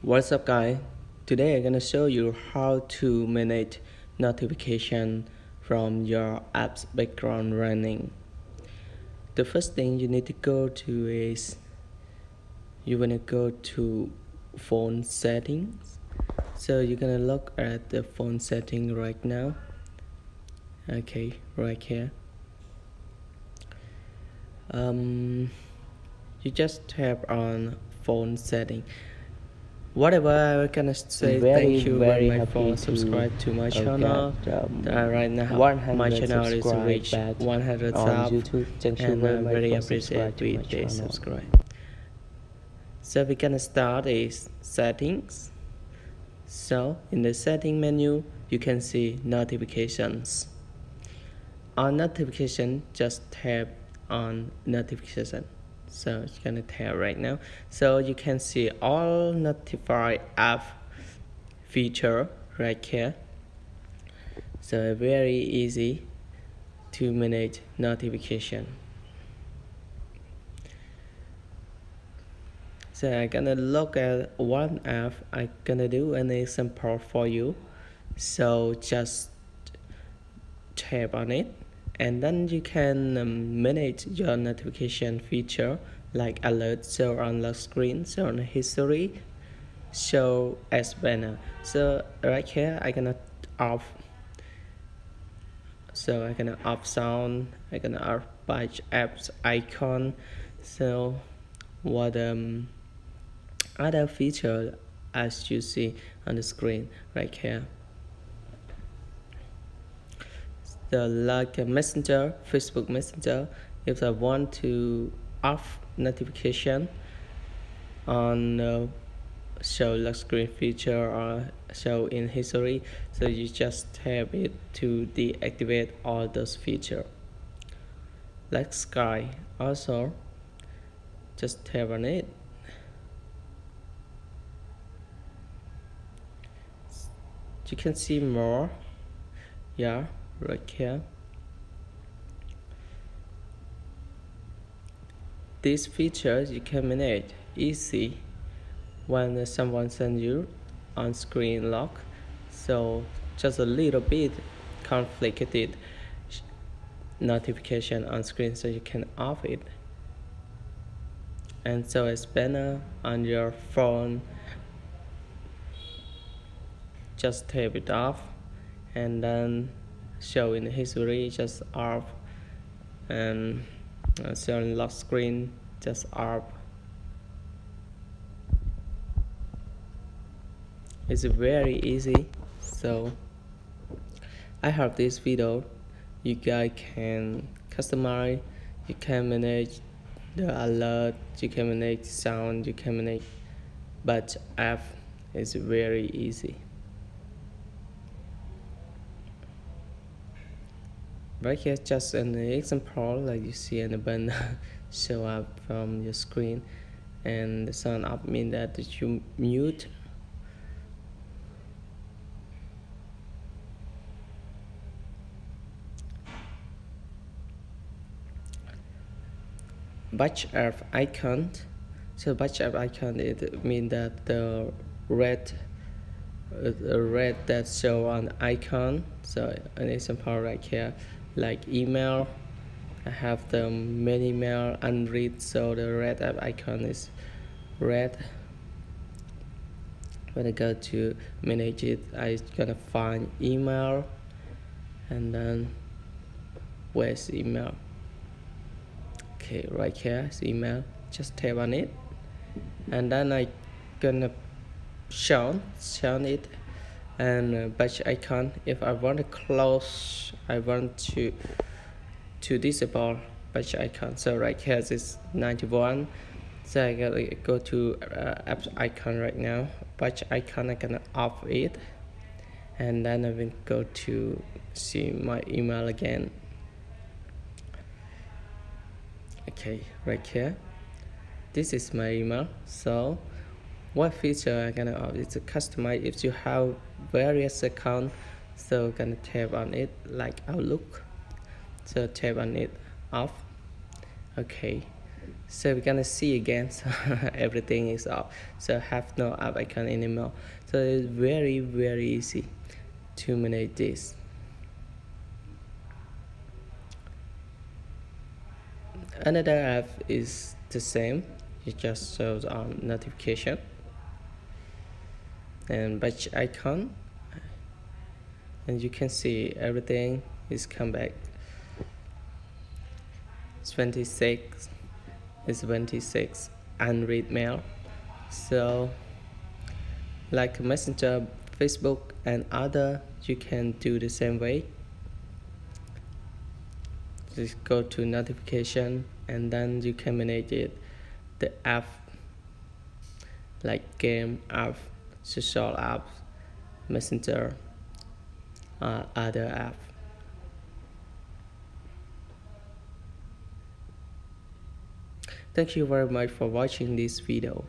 What's up guys? Today I'm gonna show you how to manage notification from your app's background running. The first thing you need to go to is you wanna go to phone settings. So you're gonna look at the phone setting right now. Okay, right here. You just tap on phone setting. Whatever, I'm gonna say thank you very much for subscribe to my channel. Right now my channel is reached 100 subs and I'm very appreciate with the subscribe. So we're gonna start is settings. So in the setting menu you can see notifications. On notification, just tap on notification. So it's gonna tap right now. So you can see all notify app feature right here. So very easy to manage notification. So I'm gonna look at one app. I'm gonna do an example for you. So just tap on it and then you can manage your notification feature like alert, show on lock screen, show on history, show as banner. So right here I gonna off. So I gonna off sound, I gonna off batch apps icon. So what other feature as you see on the screen right here. Like a messenger, Facebook Messenger, if I want to off notification on show lock screen feature or show in history, so you just tap it to deactivate all those features. Like Sky also, just tap on it. You can see more, yeah, right here. These features you can manage easy when someone sends you on screen lock. So just a little bit complicated notification on screen, so you can off it. And so it's banner on your phone, just tap it off, and then show in the history, just off, and show in lock screen, just off. It's very easy. So I hope this video you guys can customize, you can manage the alert, you can manage sound, you can manage batch app. It's very easy. Right here just an example, like you see in the banner show up from your screen, and the sound up mean that you mute. Batch app icon. So batch app icon, it means that the red that show on icon. So an example right here, like email, I have the main email unread, so the red app icon is red. When I go to manage it, I'm gonna find email, and then where's email? Okay, right here is email. Just tap on it, and then I gonna show it, and batch icon. If I want to close, I want to disable batch icon. So right here is 91. So I gotta go to app icon right now. Batch icon, I gonna off it, and then I will go to see my email again. Okay, right here, this is my email. So what feature I'm gonna off is to customize. If you have various accounts, so gonna tap on it like Outlook, so tap on it off. Okay, So we're gonna see again. So everything is off, so I have no app icon anymore. So it's very easy to manage this. Another app is the same, it just shows on notification and batch icon, and you can see everything is come back. 26 is 26 unread mail. So like Messenger, Facebook and other, you can do the same way. Just go to notification and then you can manage it, the app like game app, social app, Messenger, other app. Thank you very much for watching this video.